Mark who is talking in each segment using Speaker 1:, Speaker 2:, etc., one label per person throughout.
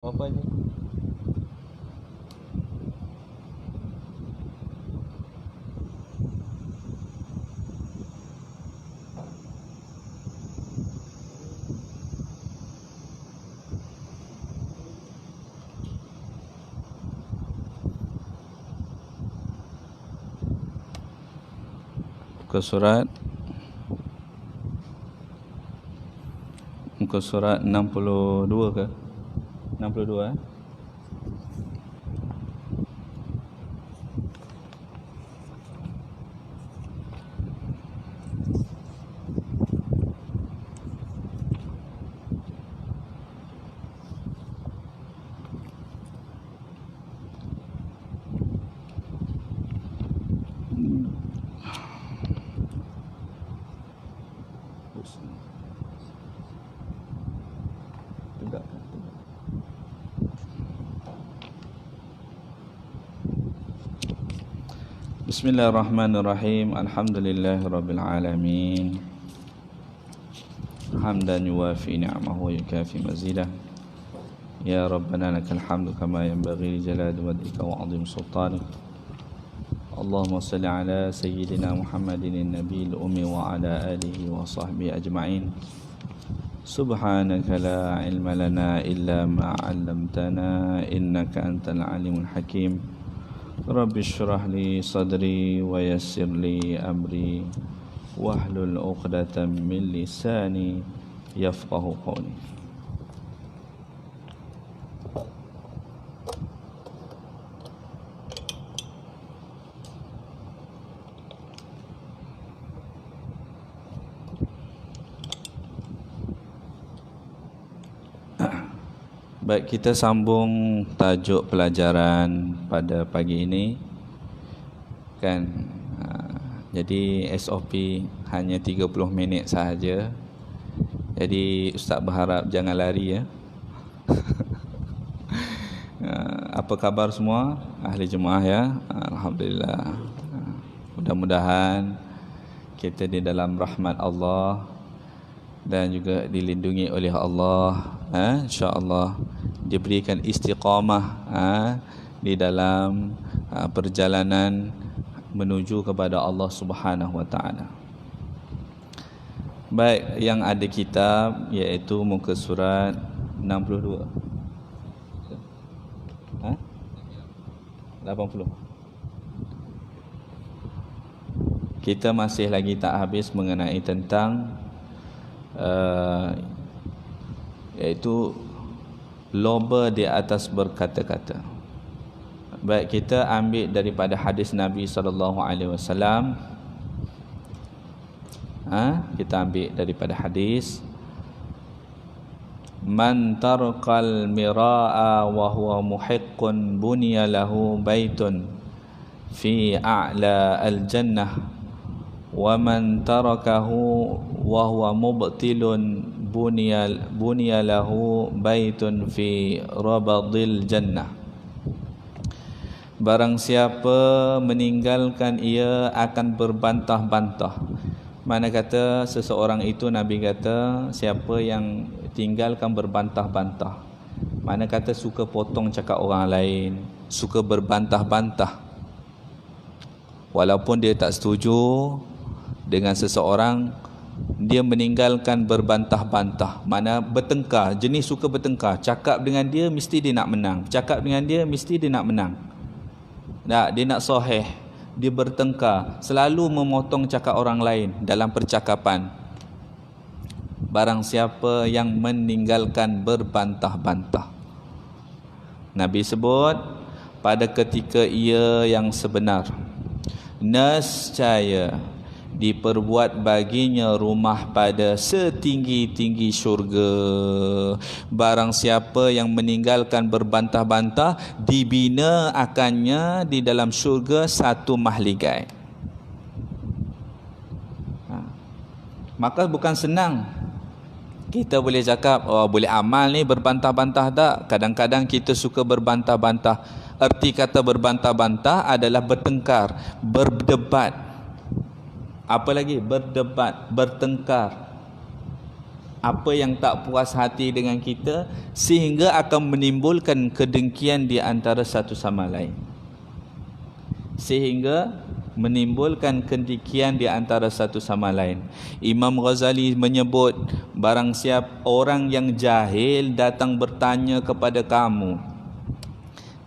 Speaker 1: Apa aja? Muka surat 62 ke? 62 eh? Bismillahirrahmanirrahim. Alhamdulillahirabbil alamin. Hamdan yuwafi ni'amahu wa yukafi mazidah. Ya Rabbana lakal hamdu kama yanbaghi li jalali wajhika wa 'azimi sultanik. Allahumma salli ala sayyidina Muhammadin nabiyil ummi wa ala alihi wa sahbihi ajma'in. Subhanaka la ilma lana illa ma 'allamtana innaka antal alimul hakim. Rabbi syrah li sadri wa yassir li amri wahlul 'uqdatam min lisani yafqahu qawli. Baik, kita sambung tajuk pelajaran pada pagi ini kan. Jadi SOP hanya 30 minit sahaja. Jadi Ustaz berharap jangan lari ya. Apa khabar semua ahli jemaah ya? Alhamdulillah. Mudah-mudahan kita di dalam rahmat Allah dan juga dilindungi oleh Allah, insya-Allah diberikan istiqamah di dalam perjalanan menuju kepada Allah Subhanahu wa taala. Baik, yang ada kitab iaitu muka surat 62. 80. Kita masih lagi tak habis mengenai tentang iaitu loba di atas berkata-kata. Baik, kita ambil daripada hadis Nabi SAW. Kita ambil daripada hadis, man tarqal miraa wa huwa muhiqqun bunya lahu baitun fi a'la al-jannah wa man tarakahu wa huwa mubtilun bunya lahu baitun fi rabadil jannah. Barang siapa meninggalkan ia akan berbantah-bantah. Mana kata seseorang itu, Nabi kata siapa yang tinggalkan berbantah-bantah, mana kata suka potong cakap orang lain, suka berbantah-bantah, walaupun dia tak setuju dengan seseorang, dia meninggalkan berbantah-bantah, mana bertengkar, jenis suka bertengkar, cakap dengan dia mesti dia nak menang, cakap dengan dia mesti dia nak menang, dia nak sahih, dia bertengkar, selalu memotong cakap orang lain dalam percakapan. Barang siapa yang meninggalkan berbantah-bantah, Nabi sebut pada ketika ia yang sebenar, nescaya diperbuat baginya rumah pada setinggi-tinggi syurga. Barang siapa yang meninggalkan berbantah-bantah, dibina akannya di dalam syurga satu mahligai. Maka bukan senang. Kita boleh cakap, boleh amal ni berbantah-bantah tak? Kadang-kadang kita suka berbantah-bantah. Erti kata berbantah-bantah adalah bertengkar, berdebat. Apa lagi? Berdebat, bertengkar. apa yang tak puas hati dengan kita, sehingga akan menimbulkan kedengkian di antara satu sama lain. Sehingga menimbulkan kedengkian di antara satu sama lain. Imam Ghazali menyebut, barang siapa orang yang jahil datang bertanya kepada kamu,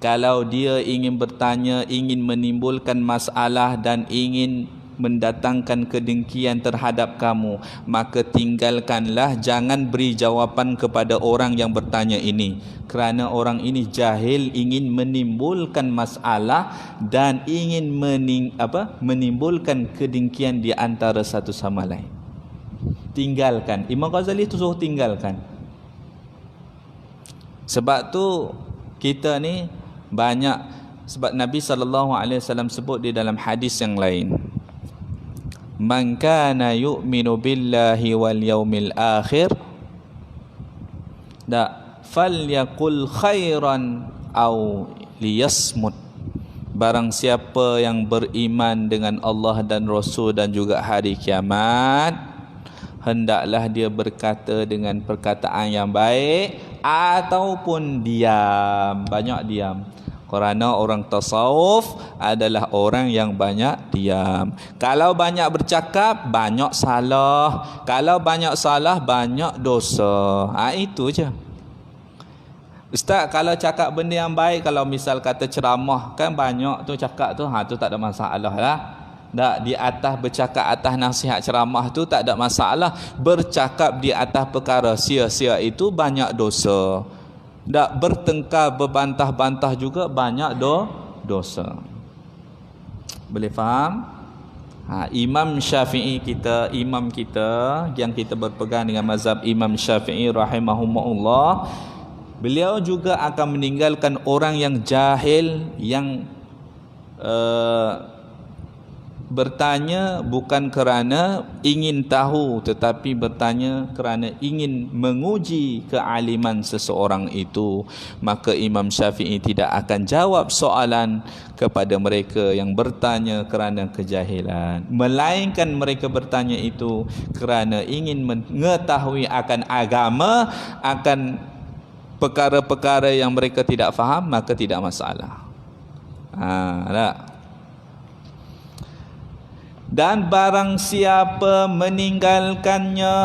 Speaker 1: kalau dia ingin bertanya, ingin menimbulkan masalah dan ingin mendatangkan kedengkian terhadap kamu, maka tinggalkanlah, jangan beri jawapan kepada orang yang bertanya ini, kerana orang ini jahil, ingin menimbulkan masalah dan ingin menimbulkan kedengkian di antara satu sama lain. Tinggalkan. Imam Ghazali itu suruh tinggalkan. Sebab tu kita ni banyak, sebab Nabi SAW sebut di dalam hadis yang lain, man kana yu'minu billahi wal yaumil akhir falyaqul khairan aw liyasmut. Barang siapa yang beriman dengan Allah dan Rasul dan juga hari kiamat, hendaklah dia berkata dengan perkataan yang baik ataupun diam, banyak diam. Kerana orang tasawuf adalah orang yang banyak diam. Kalau banyak bercakap, banyak salah. Kalau banyak salah, banyak dosa. Itu je. Ustaz, kalau cakap benda yang baik, kalau misal kata ceramah, kan banyak tu cakap tu, tu tak ada masalah lah. Tak, di atas bercakap atas nasihat ceramah tu tak ada masalah. Bercakap di atas perkara sia-sia itu banyak dosa. Tak, bertengkar, berbantah-bantah juga banyak dosa. Boleh faham? Imam Syafi'i kita, imam kita yang kita berpegang dengan mazhab Imam Syafi'i rahimahumullah, beliau juga akan meninggalkan orang yang jahil, yang bertanya bukan kerana ingin tahu, tetapi bertanya kerana ingin menguji kealiman seseorang itu. Maka Imam Syafi'i tidak akan jawab soalan kepada mereka yang bertanya kerana kejahilan, melainkan mereka bertanya itu kerana ingin mengetahui akan agama, akan perkara-perkara yang mereka tidak faham, maka tidak masalah. Tak? Dan barang siapa meninggalkannya,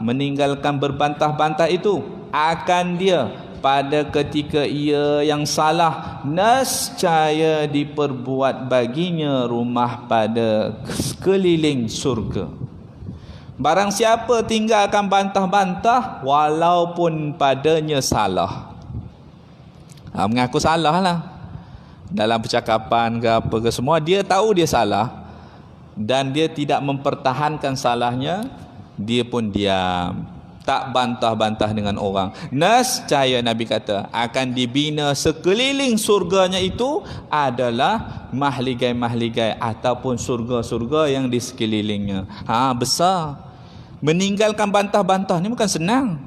Speaker 1: meninggalkan berbantah-bantah itu, akan dia pada ketika ia yang salah, nescaya diperbuat baginya rumah pada sekeliling surga. Barang siapa tinggalkan bantah-bantah, walaupun padanya salah, mengaku salah lah dalam percakapan ke apa ke semua, dia tahu dia salah dan dia tidak mempertahankan salahnya, dia pun diam, tak bantah-bantah dengan orang, nescaya Nabi kata akan dibina sekeliling surganya itu adalah mahligai-mahligai ataupun surga-surga yang di sekelilingnya. Besar. Meninggalkan bantah-bantah ni bukan senang.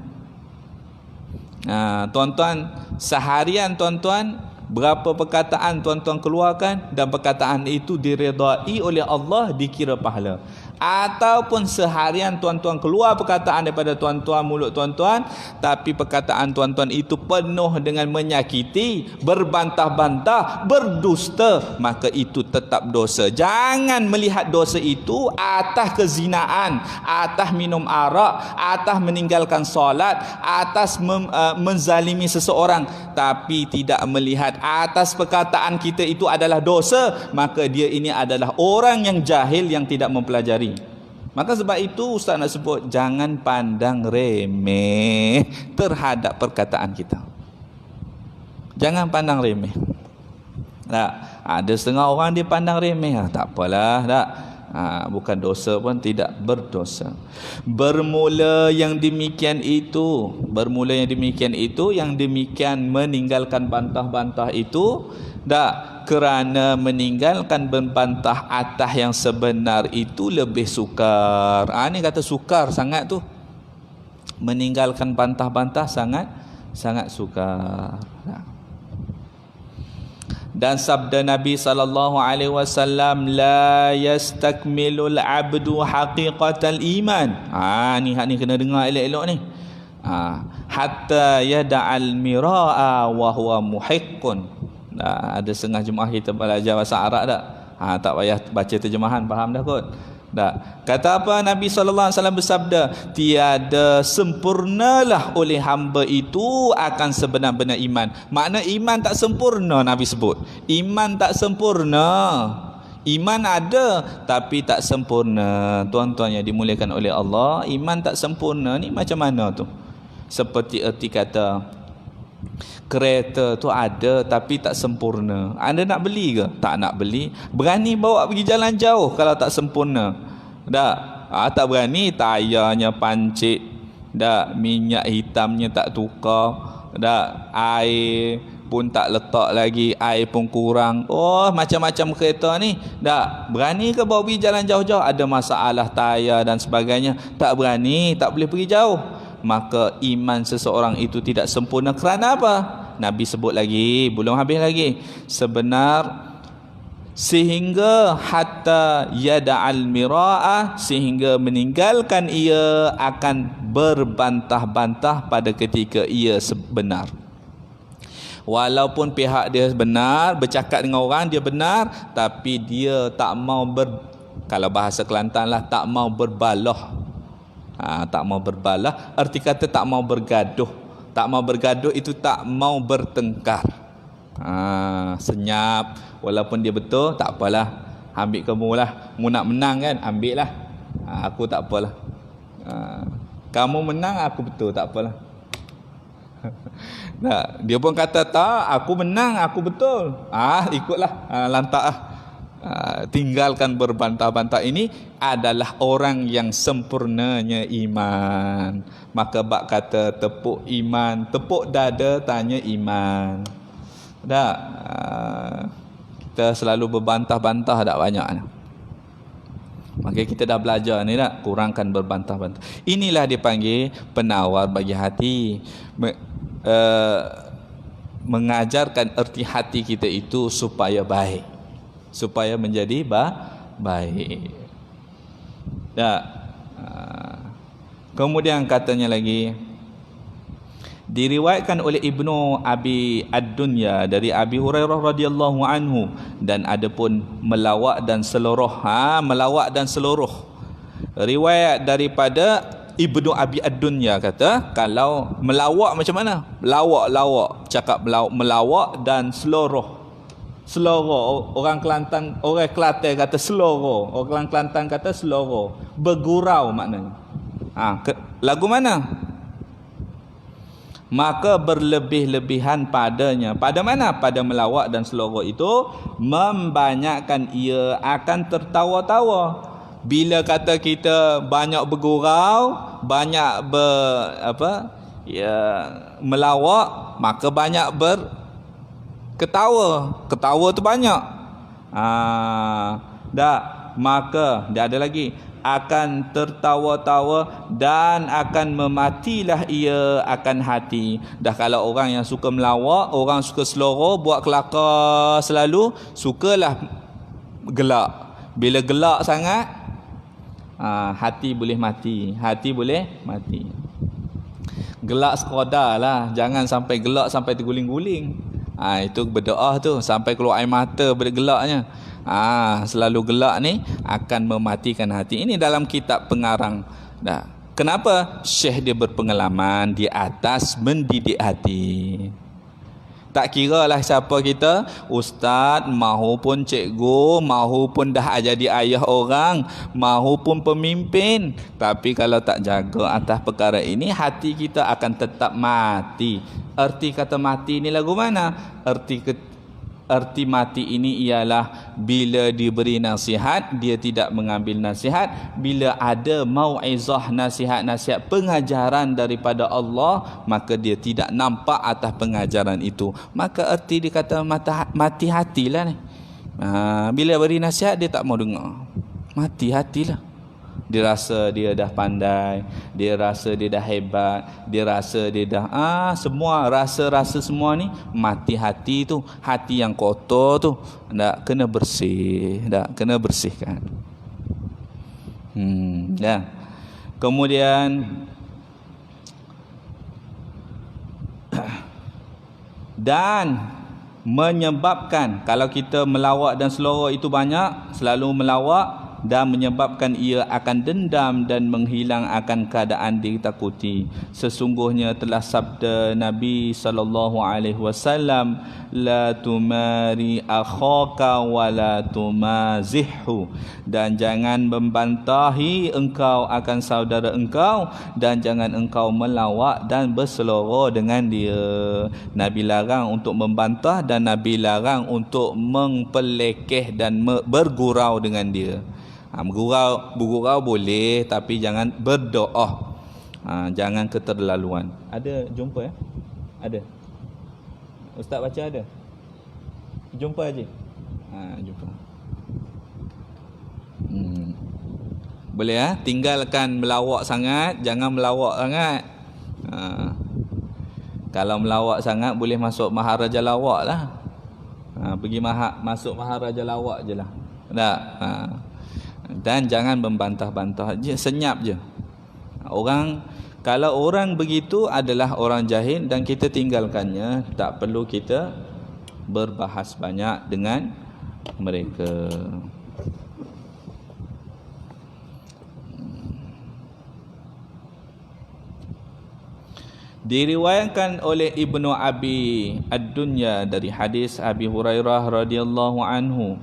Speaker 1: Tuan-tuan, seharian tuan-tuan berapa perkataan tuan-tuan keluarkan dan perkataan itu diredai oleh Allah, dikira pahala. Ataupun seharian tuan-tuan keluar perkataan daripada tuan-tuan, mulut tuan-tuan, tapi perkataan tuan-tuan itu penuh dengan menyakiti, berbantah-bantah, berdusta, maka itu tetap dosa. Jangan melihat dosa itu atas kezinaan, atas minum arak, atas meninggalkan solat, atas menzalimi seseorang, tapi tidak melihat atas perkataan kita itu adalah dosa, maka dia ini adalah orang yang jahil, yang tidak mempelajari. Maka sebab itu Ustaz nak sebut, jangan pandang remeh terhadap perkataan kita. Jangan pandang remeh. Tak, ada setengah orang dia pandang remeh, tak apalah, tak. Bukan dosa pun tidak berdosa. Bermula yang demikian itu, yang demikian meninggalkan bantah-bantah itu, tak, kerana meninggalkan membantah atas yang sebenar itu lebih sukar. Ni kata sukar sangat tu. Meninggalkan bantah-bantah sangat sukar. Dan sabda Nabi SAW, la yastakmilul abdu haqiqatal iman. Ni kena dengar elok-elok ni. Hatta yada'al mira'a wa huwa muhiqqun. Ada setengah jemaah kita belajar bahasa Arab tak? Tak payah baca terjemahan, faham dah kot. Kata apa Nabi SAW bersabda, tiada sempurnalah oleh hamba itu akan sebenar-benar iman. Makna iman tak sempurna, Nabi sebut iman tak sempurna. Iman ada tapi tak sempurna. Tuan-tuan yang dimuliakan oleh Allah, iman tak sempurna ni macam mana tu? Seperti erti kata kereta tu ada tapi tak sempurna. Anda nak beli ke? Tak nak beli. Berani bawa pergi jalan jauh kalau tak sempurna? Tak berani. Tayarnya pancit, minyak hitamnya tak tukar, air pun tak letak lagi, air pun kurang. Macam-macam kereta ni. Berani ke bawa pergi jalan jauh-jauh? Ada masalah tayar dan sebagainya, tak berani, tak boleh pergi jauh. Maka iman seseorang itu tidak sempurna. Kerana apa? Nabi sebut lagi, belum habis lagi. Sehingga hatta yada'al mira'ah, sehingga meninggalkan ia akan berbantah-bantah pada ketika ia benar. Walaupun pihak dia benar, bercakap dengan orang dia benar, tapi dia tak mau kalau bahasa Kelantan lah, tak mau berbalah. Tak mau berbalah, erti kata tak mau bergaduh. Tak mau bergaduh itu tak mau bertengkar. Senyap, walaupun dia betul, tak apalah, ambil kamu lah. Mu nak menang kan, ambil lah. Aku tak apalah. Kamu menang, aku betul, tak apalah. Dia pun kata tak, aku menang, aku betul. Ikutlah, lantak lah. Tinggalkan berbantah-bantah. Ini adalah orang yang sempurnanya iman. Maka bak kata tepuk iman, tepuk dada, tanya iman. Kita selalu berbantah-bantah tak banyak. Maka kita dah belajar ni tak, kurangkan berbantah-bantah. Inilah dipanggil penawar bagi hati. Mengajarkan erti hati kita itu supaya baik, supaya menjadi baik. Kemudian katanya lagi, diriwayatkan oleh Ibnu Abi Ad-Dunya dari Abi Hurairah radhiyallahu anhu, dan adapun melawak dan seluruh, melawak dan seluruh. Riwayat daripada Ibnu Abi Ad-Dunya kata, kalau melawak macam mana? Lawak, cakap melawak dan seluruh. Orang Kelantan, orang Kelantan kata seluruh, orang Kelantan kata seluruh. Bergurau maknanya. Lagu mana? Maka berlebih-lebihan padanya. Pada mana? Pada melawak dan seluruh itu, membanyakkan ia akan tertawa-tawa. Bila kata kita banyak bergurau, banyak melawak, maka banyak ketawa. Ketawa tu banyak. Maka dia ada lagi, akan tertawa-tawa dan akan mematilah ia akan hati. Kalau orang yang suka melawak, orang suka seloroh, buat kelakar selalu, sukalah gelak. Bila gelak sangat, hati boleh mati. Gelak sekadar lah, jangan sampai gelak sampai terguling-guling. Itu berdoa tu, sampai keluar air mata bergelaknya. Selalu gelak ni akan mematikan hati. Ini dalam kitab pengarang. Kenapa? Syekh dia berpengalaman di atas mendidik hati. Tak kira lah siapa kita, ustaz, mahupun cikgu, mahupun dah jadi ayah orang, mahupun pemimpin, tapi kalau tak jaga atas perkara ini, hati kita akan tetap mati. Erti kata mati ni lagu mana? Erti mati ini ialah bila diberi nasihat, dia tidak mengambil nasihat. Bila ada mau'izah, nasihat-nasihat, pengajaran daripada Allah, maka dia tidak nampak atas pengajaran itu. Maka erti dia kata mati hatilah ni. Bila beri nasihat, dia tak mau dengar. Mati hatilah. Dia rasa dia dah pandai, dia rasa dia dah hebat, dia rasa dia dah semua rasa-rasa semua ni mati hati tu, hati yang kotor tu. Tak kena bersih, tak kena bersihkan. Ya. Kemudian dan menyebabkan kalau kita melawak dan selawat itu banyak, selalu melawak, dan menyebabkan ia akan dendam dan menghilang akan keadaan ditakuti. Sesungguhnya telah sabda Nabi SAW, la tumari akhaka wa la tumazihhu, dan jangan membantahi engkau akan saudara engkau, dan jangan engkau melawak dan berseloroh dengan dia. Nabi larang untuk membantah dan Nabi larang untuk mempelekeh dan bergurau dengan dia. Bergurau boleh, tapi jangan berdoa. Jangan keterlaluan. Ada jumpa ya? Ada. Ustaz baca ada. Jumpa aja. Jumpa. Boleh ya? Tinggalkan melawak sangat, jangan melawak sangat. Kalau melawak sangat boleh masuk maharaja lawak lah. Pergi masuk maharaja lawak je lah. Tak? Dan jangan membantah-bantah je, senyap je. Kalau orang begitu adalah orang jahil dan kita tinggalkannya, tak perlu kita berbahas banyak dengan mereka. Diriwayatkan oleh Ibnu Abi Ad-Dunya dari hadis Abi Hurairah radhiyallahu anhu,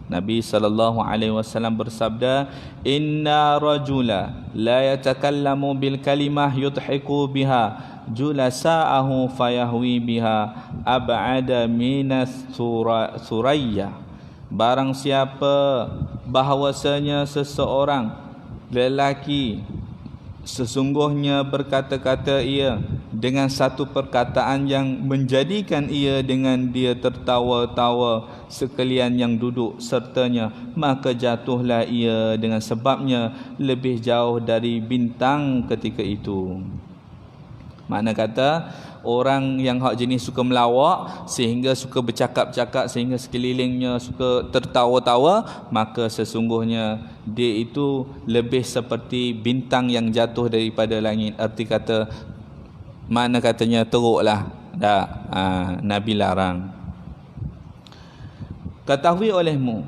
Speaker 1: Nabi SAW bersabda, inna rajula la yatakallamu bil kalimah yudhiku biha julasa'ahu fayahwi biha ab'ada minas suraya. Barang siapa bahawasanya seseorang lelaki sesungguhnya berkata-kata ia dengan satu perkataan yang menjadikan ia dengan dia tertawa-tawa sekalian yang duduk sertanya, maka jatuhlah ia dengan sebabnya lebih jauh dari bintang ketika itu. Makna kata, orang yang hak jenis suka melawak sehingga suka bercakap-cakap sehingga sekelilingnya suka tertawa-tawa, maka sesungguhnya dia itu lebih seperti bintang yang jatuh daripada langit. Arti kata, mana katanya teruklah. Tak, Nabi larang. Ketahui olehmu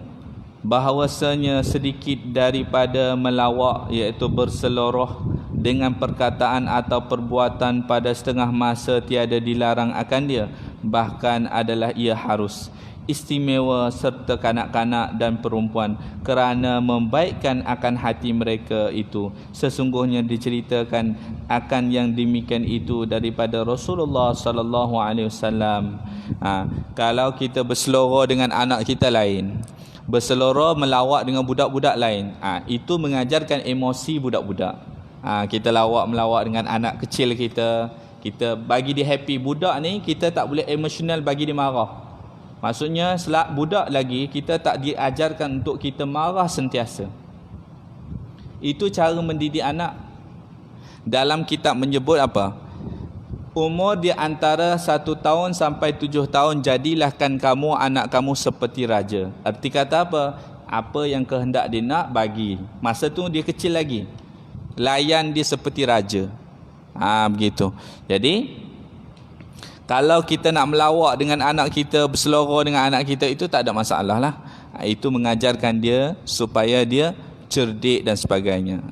Speaker 1: bahawasanya sedikit daripada melawak, iaitu berseloroh dengan perkataan atau perbuatan pada setengah masa tiada dilarang akan dia, bahkan adalah ia harus istimewa serta kanak-kanak dan perempuan, kerana membaikkan akan hati mereka itu. Sesungguhnya diceritakan akan yang demikian itu daripada Rasulullah sallallahu alaihi wasallam. Kalau kita berseloroh dengan anak kita lain, berseloroh melawak dengan budak-budak lain, itu mengajarkan emosi budak-budak. Kita melawak dengan anak kecil kita, kita bagi dia happy. Budak ni kita tak boleh emosional bagi dia marah. Maksudnya budak lagi kita tak diajarkan untuk kita marah sentiasa. Itu cara mendidik anak. Dalam kitab menyebut apa? Umur di antara 1 tahun sampai 7 tahun jadilahkan kamu anak kamu seperti raja. Arti kata apa? Apa yang kehendak dia nak bagi. Masa tu dia kecil lagi. Layan dia seperti raja. Begitu. Jadi kalau kita nak melawak dengan anak kita, berseloroh dengan anak kita, itu tak ada masalah lah. Itu mengajarkan dia supaya dia cerdik dan sebagainya.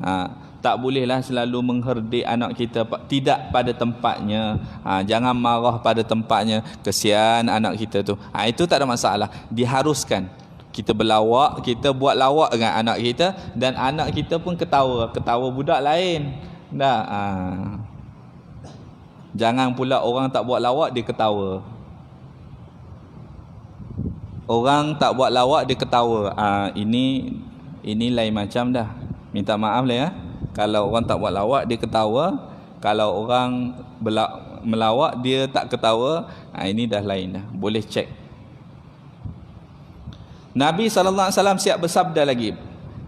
Speaker 1: Tak bolehlah selalu mengherdik anak kita, tidak pada tempatnya. Jangan marah pada tempatnya. Kesian anak kita tu. Itu tak ada masalah. Diharuskan kita berlawak, kita buat lawak dengan anak kita, dan anak kita pun ketawa budak lain. Jangan pula orang tak buat lawak dia ketawa. Orang tak buat lawak dia ketawa. Ini lain macam dah. Minta maaf lah ya. Kalau orang tak buat lawak dia ketawa, kalau orang melawak dia tak ketawa, ini dah lain dah. Boleh cek. Nabi SAW siap bersabda lagi,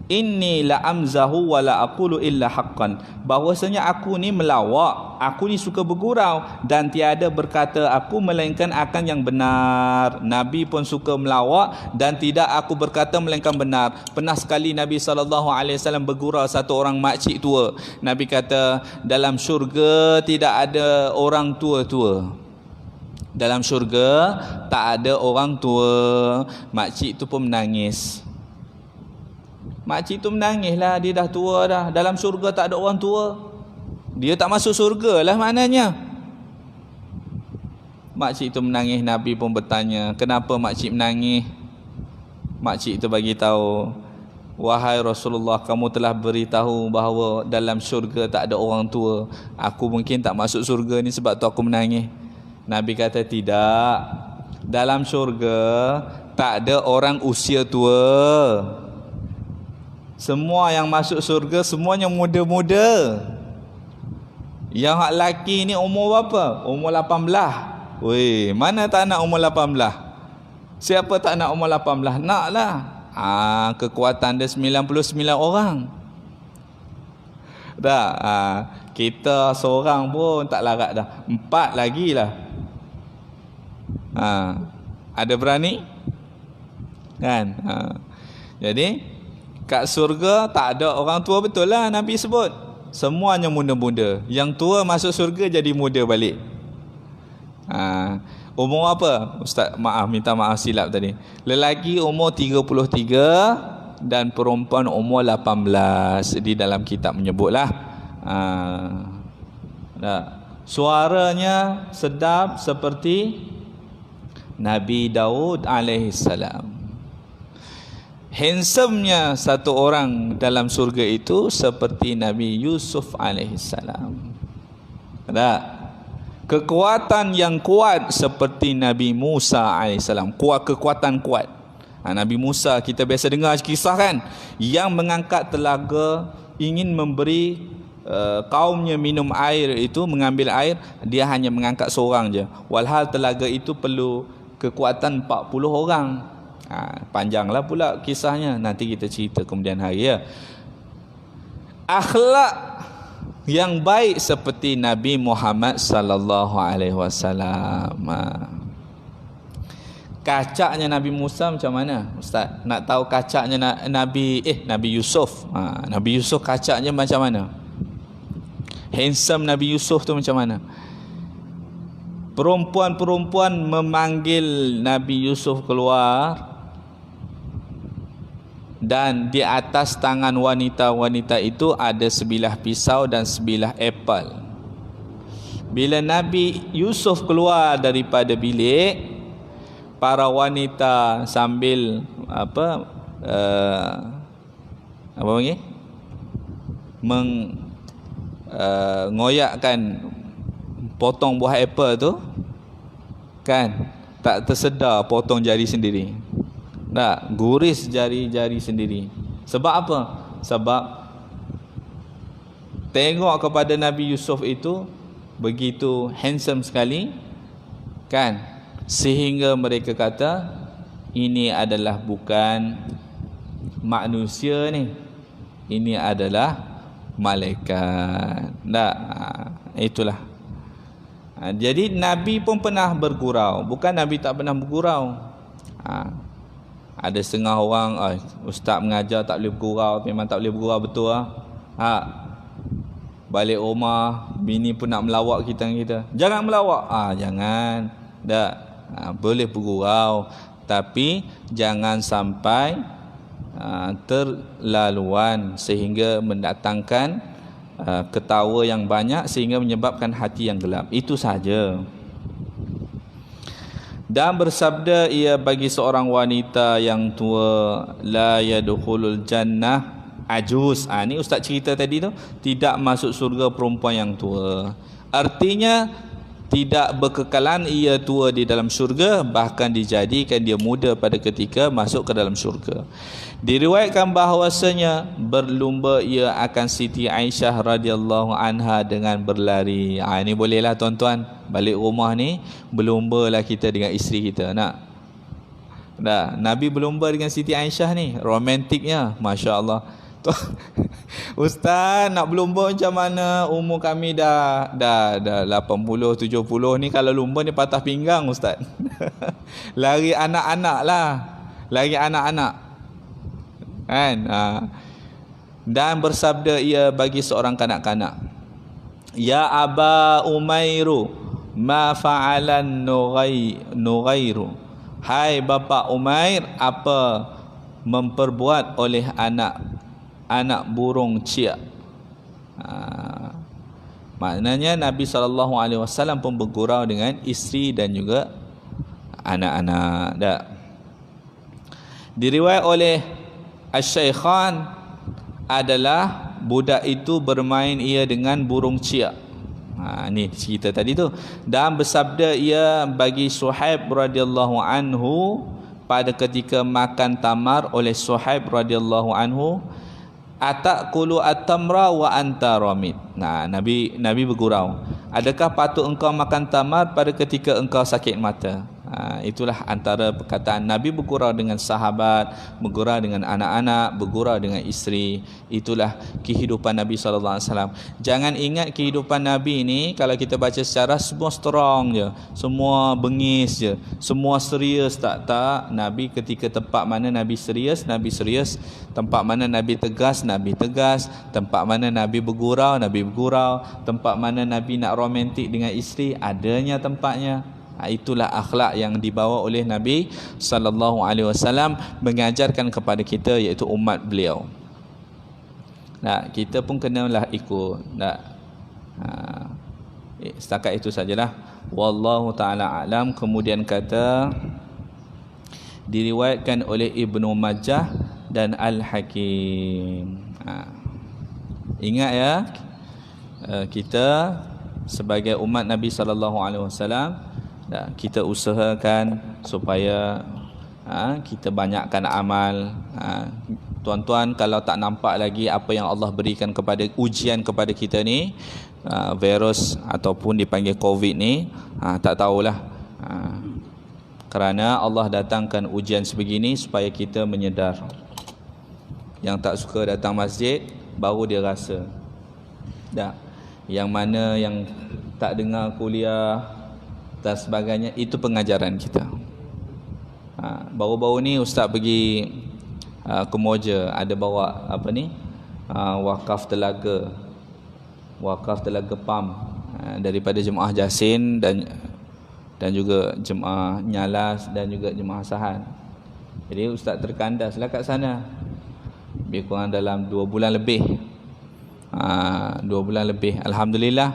Speaker 1: inni la amzahu wa la aqulu illa haqqan, bahwasanya aku ni melawak, aku ni suka bergurau dan tiada berkata aku melainkan akan yang benar. Nabi pun suka melawak dan tidak aku berkata melainkan benar. Pernah sekali Nabi SAW bergurau satu orang makcik tua. Nabi kata dalam syurga tidak ada orang tua-tua. Dalam syurga tak ada orang tua. Makcik tu pun menangis. Makcik tu menangislah, dia dah tua dah. Dalam syurga tak ada orang tua. Dia tak masuk syurga lah maknanya. Makcik tu menangis, Nabi pun bertanya, kenapa makcik menangis? Makcik tu bagi tahu, wahai Rasulullah, kamu telah beritahu bahawa dalam syurga tak ada orang tua. Aku mungkin tak masuk syurga ni sebab tu aku menangis. Nabi kata tidak. Dalam syurga tak ada orang usia tua. Semua yang masuk syurga semuanya muda-muda. Yang hak laki ni umur berapa? Umur 18. Weh, mana tak nak umur 18? Siapa tak nak umur 18? Naklah. Kekuatan dia 99 orang. Dah, kita seorang pun tak larat dah. 4 lagi lah. Ada berani? Kan? Jadi kat surga tak ada orang tua, betul lah Nabi sebut. Semuanya muda-muda. Yang tua masuk surga jadi muda balik. Umur apa? Ustaz, minta maaf silap tadi. Lelaki umur 33 dan perempuan umur 18. Di dalam kitab menyebutlah. Suaranya sedap seperti Nabi Daud alaihissalam. Handsome-nya satu orang dalam surga itu seperti Nabi Yusuf alaihissalam. Tak? Kekuatan yang kuat seperti Nabi Musa alaihissalam. Kekuatan kuat. Nabi Musa kita biasa dengar kisah kan, yang mengangkat telaga ingin memberi kaumnya minum air itu, mengambil air, dia hanya mengangkat seorang je. Walhal telaga itu perlu kekuatan 40 orang. Panjanglah pula kisahnya, nanti kita cerita kemudian hari ya. Akhlak yang baik seperti Nabi Muhammad sallallahu alaihi wasallam. Kacaknya Nabi Musa macam mana? Ustaz, nak tahu kacaknya Nabi Yusuf. Nabi Yusuf kacaknya macam mana? Handsome Nabi Yusuf tu macam mana? Perempuan-perempuan memanggil Nabi Yusuf keluar, dan di atas tangan wanita-wanita itu ada sebilah pisau dan sebilah apel. Bila Nabi Yusuf keluar daripada bilik, para wanita sambil apa panggil? Ngoyakkan potong buah apel tu kan, tak tersedar potong jari sendiri. Tak, guris jari-jari sendiri. Sebab apa? Sebab tengok kepada Nabi Yusuf itu begitu handsome sekali kan, sehingga mereka kata ini adalah bukan manusia ni, ini adalah malaikat. Tak, itulah. Jadi Nabi pun pernah bergurau, bukan Nabi tak pernah bergurau. Ada setengah orang, ustaz mengajar tak boleh bergurau, memang tak boleh bergurau betul lah. Balik rumah, bini pun nak melawak kita. Jangan melawak. Jangan. Tak. Boleh bergurau, tapi jangan sampai terlaluan sehingga mendatangkan ketawa yang banyak sehingga menyebabkan hati yang gelap. Itu sahaja. Dan bersabda ia bagi seorang wanita yang tua, la yadkhulul jannah ajuz. Ni ustaz cerita tadi tu, tidak masuk surga perempuan yang tua. Artinya tidak berkekalan ia tua di dalam syurga, bahkan dijadikan dia muda pada ketika masuk ke dalam syurga. Diriwayatkan bahawasanya berlumba ia akan Siti Aisyah radhiyallahu anha dengan berlari. Ini bolehlah tuan-tuan, balik rumah ni berlumbalah kita dengan isteri kita. Nak? Nabi berlumba dengan Siti Aisyah ni, romantiknya, masya-Allah. Ustaz, nak berlumba macam mana? Umur kami dah 80 70 ni, kalau lumba ni patah pinggang Ustaz. Lari anak-anak lah. Lari anak-anak. Kan? Dan bersabda ia bagi seorang kanak-kanak, Ya Aba Umairu, ma fa'alan nughairu. Hai bapa Umair, apa memperbuat oleh anak burung ciak. Maknanya Nabi SAW pun bergurau dengan isteri dan juga anak-anak. Diriwayat oleh Asy-Syaikhan adalah budak itu bermain ia dengan burung ciak. Ni cerita tadi tu. Dan bersabda ia bagi Suhaib radhiyallahu anhu pada ketika makan tamar oleh Suhaib radhiyallahu anhu, ataqulu at-tamra wa anta ramid. Nabi bergurau, adakah patut engkau makan tamar pada ketika engkau sakit mata? Itulah antara perkataan Nabi bergurau dengan sahabat, bergurau dengan anak-anak, bergurau dengan isteri. Itulah kehidupan Nabi SAW. Jangan ingat kehidupan Nabi ni kalau kita baca secara semua strong je, semua bengis je, semua serius. Tak. Nabi ketika tempat mana Nabi serius, Nabi serius. Tempat mana Nabi tegas, Nabi tegas. Tempat mana Nabi bergurau, Nabi bergurau. Tempat mana Nabi nak romantik dengan isteri, adanya tempatnya. Itulah akhlak yang dibawa oleh Nabi SAW, mengajarkan kepada kita, iaitu umat beliau. Kita pun kenalah ikut. Setakat itu sajalah. Wallahu ta'ala alam. Kemudian kata, diriwayatkan oleh Ibnu Majah dan Al-Hakim. Ingat ya, kita sebagai umat Nabi SAW, kita usahakan supaya kita banyakkan amal. Tuan-tuan, kalau tak nampak lagi apa yang Allah berikan kepada ujian kepada kita ni, virus ataupun dipanggil COVID ni, tak tahulah. Kerana Allah datangkan ujian sebegini supaya kita menyedar. Yang tak suka datang masjid, baru dia rasa. Yang mana yang tak dengar kuliah dan sebagainya, itu pengajaran kita. Baru-baru ni Ustaz pergi Kemoja, ada bawa wakaf telaga PAM daripada jemaah Jasin dan juga jemaah Nyalas dan juga jemaah Sahan. Jadi Ustaz terkandaslah kat sana, lebih kurang dalam 2 bulan lebih. 2 bulan lebih. Alhamdulillah,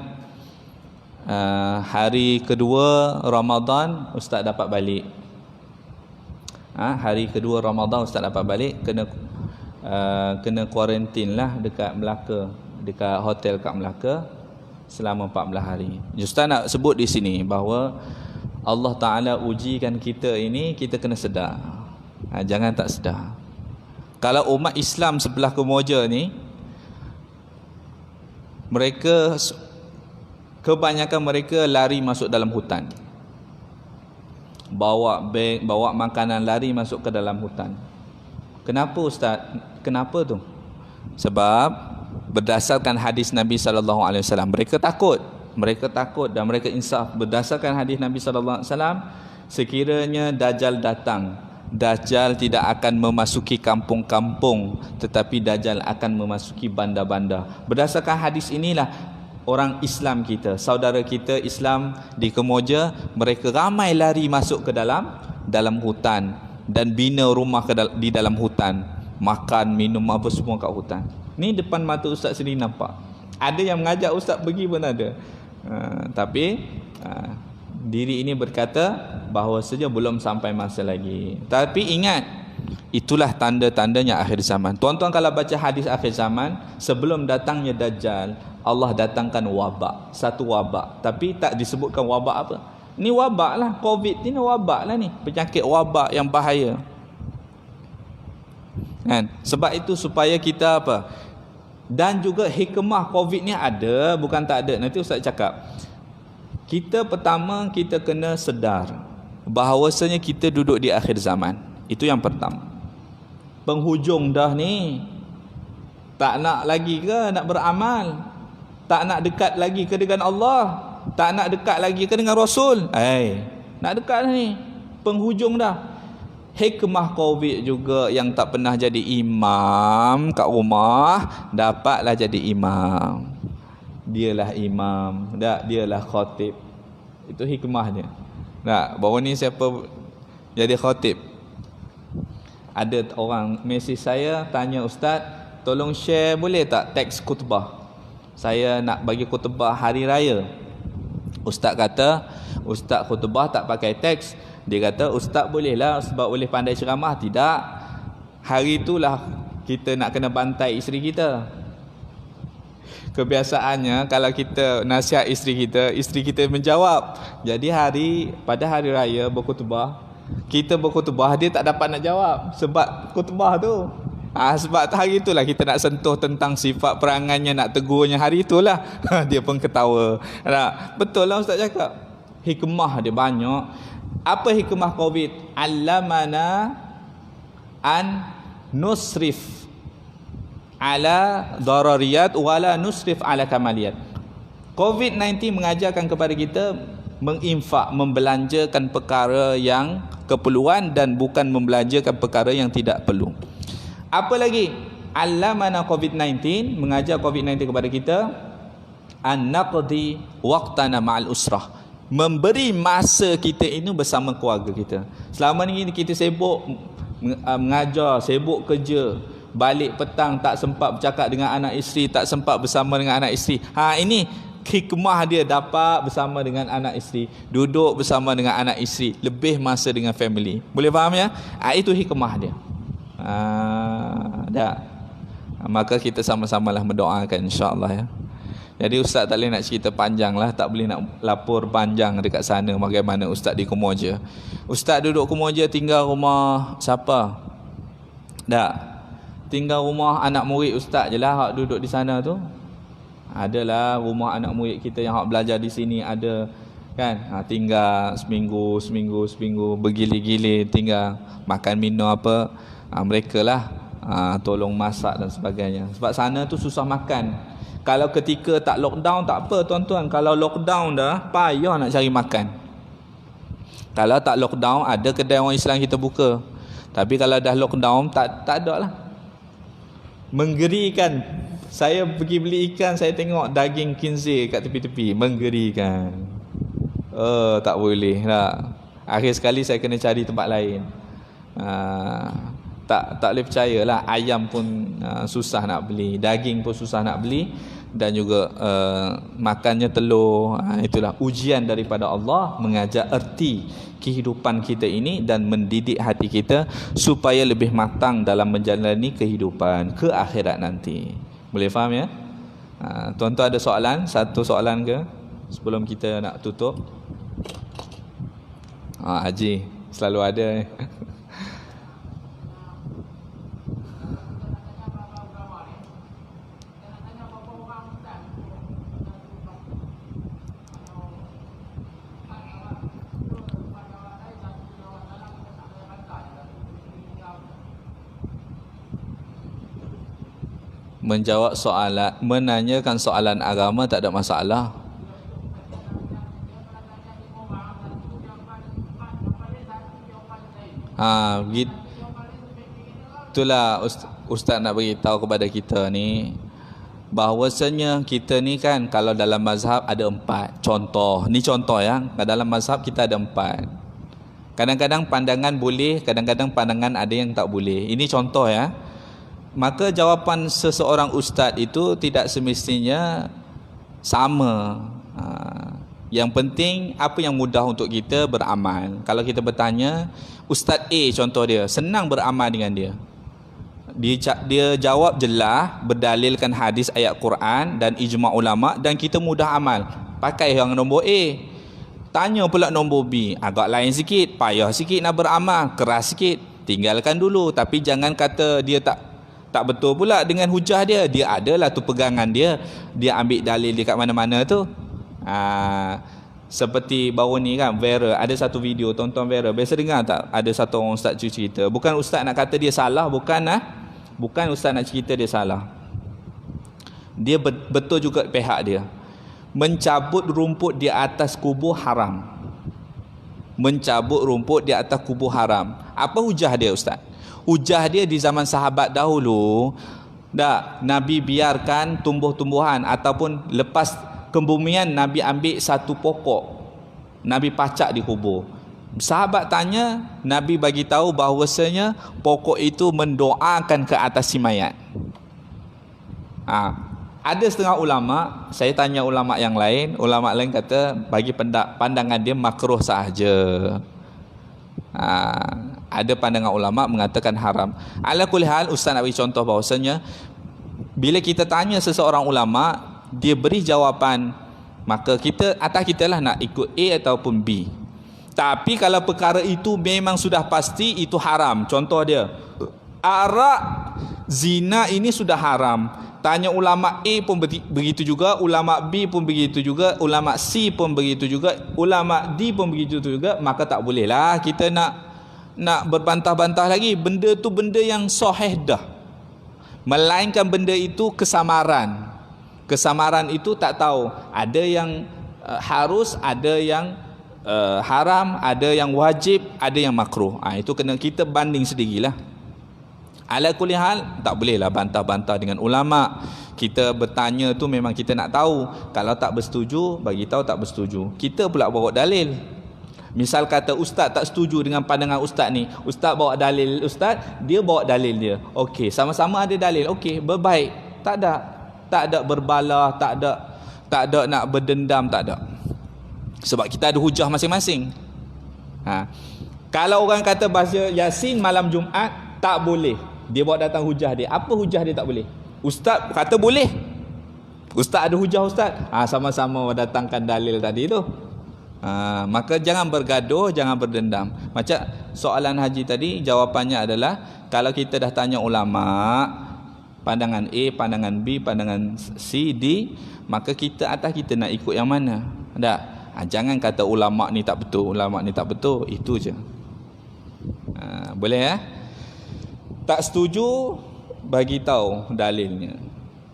Speaker 1: hari kedua Ramadan Ustaz dapat balik. Hari kedua Ramadan Ustaz dapat balik, kena kuarantin lah dekat Melaka, dekat hotel kat Melaka selama 14 hari. Ustaz nak sebut di sini bahawa Allah Ta'ala ujikan kita ini, kita kena sedar. Jangan tak sedar. Kalau umat Islam sebelah Kemoja ni, kebanyakan mereka lari masuk dalam hutan, bawa beg, bawa makanan, lari masuk ke dalam hutan. Kenapa Ustaz? Kenapa tu? Sebab berdasarkan hadis Nabi SAW, mereka takut dan mereka insaf. Berdasarkan hadis Nabi SAW, sekiranya Dajjal datang, Dajjal tidak akan memasuki kampung-kampung, tetapi Dajjal akan memasuki bandar-bandar. Berdasarkan hadis inilah orang Islam kita, saudara kita Islam di Kemoja, mereka ramai lari masuk ke dalam hutan dan bina rumah di dalam hutan, makan, minum apa semua kat hutan. Ni depan mata Ustaz sendiri nampak. Ada yang mengajak Ustaz pergi pun ada. Tapi diri ini berkata bahawasanya belum sampai masa lagi. Tapi ingat, itulah tanda-tandanya akhir zaman. Tuan-tuan kalau baca hadis akhir zaman, sebelum datangnya Dajjal, Allah datangkan wabak, satu wabak, tapi tak disebutkan wabak apa. Ni wabak lah, COVID ni wabak lah ni, penyakit wabak yang bahaya. Kan? Sebab itu supaya kita apa? Dan juga hikmah COVID ni ada, bukan tak ada. Nanti Ustaz cakap. Kita pertama, kita kena sedar bahawasanya kita duduk di akhir zaman. Itu yang pertama. Penghujung dah ni. Tak nak lagi ke nak beramal? Tak nak dekat lagi ke dengan Allah? Tak nak dekat lagi ke dengan Rasul? Nak dekat dah ni. Penghujung dah. Hikmah COVID juga yang tak pernah jadi imam kat rumah, dapatlah jadi imam. Dialah imam, dialah khatib. Itu hikmahnya. Nah, baru ni siapa jadi khatib? Ada orang mesej saya tanya, Ustaz, tolong share boleh tak teks khutbah? Saya nak bagi khutbah hari raya. Ustaz kata, Ustaz khutbah tak pakai teks. Dia kata, Ustaz bolehlah sebab boleh pandai ceramah. Tidak. Hari itulah kita nak kena bantai isteri kita. Kebiasaannya kalau kita nasihat isteri kita menjawab. Jadi pada hari raya berkhutbah, kita berkhutbah, dia tak dapat nak jawab sebab khutbah tu. Sebab hari itulah kita nak sentuh tentang sifat perangannya, nak tegurnya hari itulah. Dia pun ketawa. Betul lah Ustaz cakap. Hikmah dia banyak. Apa hikmah COVID? Allamana an nusrif ala darariyat wala nusrif ala kamaliyat. COVID-19 mengajarkan kepada kita menginfak, membelanjakan perkara yang keperluan dan bukan membelanjakan perkara yang tidak perlu. Apa lagi? Allamana COVID-19 mengajar COVID-19 kepada kita an naqdi waqtana ma'al usrah, memberi masa kita ini bersama keluarga kita. Selama ni kita sibuk mengajar, sibuk kerja, balik petang tak sempat bercakap dengan anak isteri, tak sempat bersama dengan anak isteri. Ini hikmah dia, dapat bersama dengan anak isteri, duduk bersama dengan anak isteri, lebih masa dengan family. Boleh faham ya? Itu hikmah dia. Maka kita sama-samalah mendoakan, insya-Allah ya. Jadi Ustaz tak boleh nak cerita panjang lah, tak boleh nak lapor panjang dekat sana bagaimana Ustaz di Kumoja. Ustaz duduk Kumoja tinggal rumah siapa? Tinggal rumah anak murid Ustaz je lah hak duduk di sana tu. Adalah rumah anak murid kita yang hak belajar di sini ada kan. Tinggal seminggu bergili-gili, tinggal makan minum apa. Mereka lah tolong masak dan sebagainya. Sebab sana tu susah makan. Kalau ketika tak lockdown tak apa tuan-tuan. Kalau lockdown dah payah nak cari makan. Kalau tak lockdown ada kedai orang Islam kita buka. Tapi kalau dah lockdown tak ada lah. Menggerikan. Saya pergi beli ikan, saya tengok daging khinzir kat tepi-tepi, menggerikan. Tak boleh lah. Akhir sekali saya kena cari tempat lain. Tak boleh percayalah, ayam pun susah nak beli, daging pun susah nak beli, dan juga makannya telur. Itulah ujian daripada Allah mengajar erti kehidupan kita ini dan mendidik hati kita supaya lebih matang dalam menjalani kehidupan ke akhirat nanti. Boleh faham ya? Tuan-tuan ada soalan? Satu soalan ke sebelum kita nak tutup? Haji selalu ada. Menjawab soalan, menanyakan soalan agama tak ada masalah. Itulah Ustaz nak beritahu kepada kita ni, bahawasanya kita ni kan kalau dalam mazhab ada 4 contoh. Ni contoh ya, dalam mazhab kita ada 4. Kadang-kadang pandangan boleh, kadang-kadang pandangan ada yang tak boleh. Ini contoh ya. Maka jawapan seseorang ustaz itu tidak semestinya sama. Yang penting apa yang mudah untuk kita beramal. Kalau kita bertanya Ustaz A, contoh dia, senang beramal dengan dia. Dia jawab jelas, berdalilkan hadis ayat Quran dan ijma' ulama, dan kita mudah amal. Pakai yang nombor A. Tanya pula nombor B, agak lain sikit, payah sikit nak beramal, keras sikit. Tinggalkan dulu, tapi jangan kata dia tak betul pula dengan hujah dia. Dia adalah tu pegangan dia. Dia ambil dalil dekat mana-mana tu. Seperti baru ni kan, Vera, ada satu video, tonton Vera. Biasa dengar tak? Ada satu orang ustaz cerita. Bukan ustaz nak kata dia salah, bukan ustaz nak cerita dia salah. Dia betul juga pihak dia. Mencabut rumput di atas kubur haram. Mencabut rumput di atas kubur haram. Apa hujah dia, Ustaz? Hujah dia di zaman sahabat dahulu, Nabi biarkan tumbuh-tumbuhan ataupun lepas kebumian Nabi ambil satu pokok, Nabi pacak di kubur. Sahabat tanya, Nabi bagi tahu bahawasanya pokok itu mendoakan ke atas si mayat. Ada setengah ulama, saya tanya ulama yang lain, ulama lain kata bagi pandangan dia makruh sahaja. Ada pandangan ulama mengatakan haram. Ala kulli hal, Ustaz nak bagi contoh bahawasanya bila kita tanya seseorang ulama, dia beri jawapan, maka atas kita lah nak ikut A ataupun B. Tapi kalau perkara itu memang sudah pasti itu haram. Contoh dia, arak, zina ini sudah haram. Tanya ulama A pun begitu juga, ulama B pun begitu juga, ulama C pun begitu juga, ulama D pun begitu juga, maka tak bolehlah kita nak berbantah-bantah lagi. Benda tu benda yang sahih dah. Melainkan benda itu kesamaran. Kesamaran itu tak tahu. Ada yang harus, ada yang haram, ada yang wajib, ada yang makruh. Itu kena kita banding sendirilah. Ala kulli hal, tak bolehlah bantah-bantah dengan ulama. Kita bertanya tu memang kita nak tahu. Kalau tak bersetuju, bagi tahu tak bersetuju. Kita pula bawa dalil. Misal kata ustaz tak setuju dengan pandangan ustaz ni, ustaz bawa dalil ustaz, dia bawa dalil dia. Okey, sama-sama ada dalil. Okey, berbaik. Tak ada berbalah, tak ada nak berdendam, tak ada. Sebab kita ada hujah masing-masing. Kalau orang kata baca Yasin malam Jumaat tak boleh, dia bawa datang hujah dia. Apa hujah dia tak boleh? Ustaz kata boleh. Ustaz ada hujah ustaz. Sama-sama datangkan dalil tadi tu. Maka jangan bergaduh, jangan berdendam. Macam soalan haji tadi, jawapannya adalah kalau kita dah tanya ulama, pandangan A, pandangan B, pandangan C, D, maka atas kita nak ikut yang mana? Tak? Jangan kata ulama ni tak betul, ulama ni tak betul, itu je. Boleh ya? Tak setuju, bagi tahu dalilnya.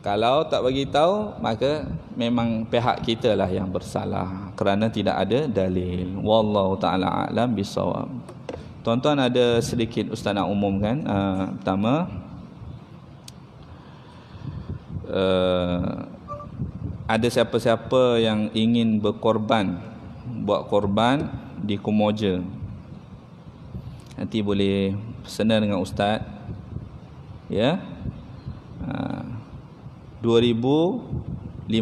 Speaker 1: Kalau tak bagi tahu, maka memang pihak kita lah yang bersalah kerana tidak ada dalil. Wallahu taala a'lam bissawab. Tuan-tuan, ada sedikit ustaz nak umumkan. Pertama, ada siapa-siapa yang ingin buat korban di Kumoja, nanti boleh pesanan dengan ustaz ya. 2,550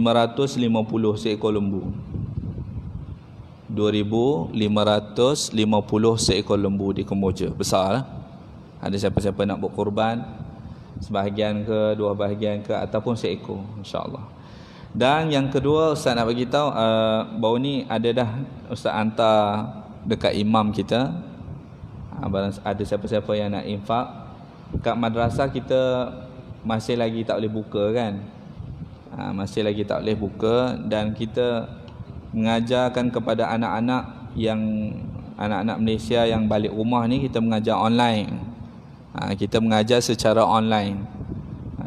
Speaker 1: seekor lembu. 2,550 seekor lembu di Kumoja. Besar lah. Ada siapa-siapa nak buat korban, sebahagian ke, dua bahagian ke, ataupun seekor, insya-Allah. Dan yang kedua, ustaz nak bagi tahu, baru ni ada dah ustaz hantar dekat imam kita. Ada siapa-siapa yang nak infak. Kat madrasah kita masih lagi tak boleh buka kan. Masih lagi tak boleh buka, dan kita mengajarkan kepada anak-anak Malaysia yang balik rumah ni, kita mengajar online. Kita mengajar secara online.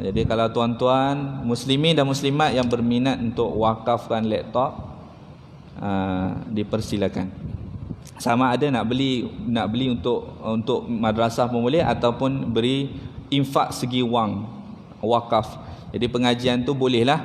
Speaker 1: Jadi kalau tuan-tuan muslimin dan muslimat yang berminat untuk wakafkan laptop, dipersilakan. Sama ada nak beli untuk madrasah pun boleh, ataupun beri infak segi wang wakaf. Jadi pengajian tu bolehlah.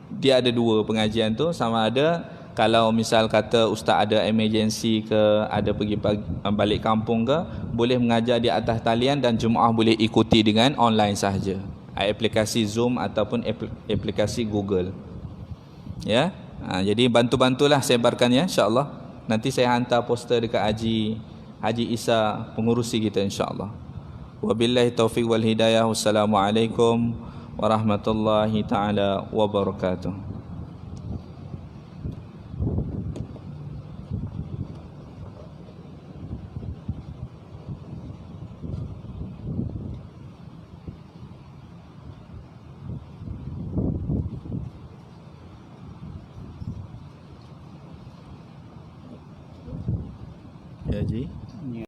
Speaker 1: Dia ada dua pengajian tu, sama ada kalau misal kata ustaz ada emergency ke, ada pergi balik kampung ke, boleh mengajar di atas talian dan jemaah boleh ikuti dengan online sahaja. Aplikasi Zoom ataupun aplikasi Google. Ya. Jadi bantu-bantulah sebarkan ya, insya-Allah. Nanti saya hantar poster dekat Haji Isa, pengurusi kita, insya-Allah. Wabillahi taufiq wal hidayah. Wassalamualaikum warahmatullahi taala wabarakatuh. Ya, Ji.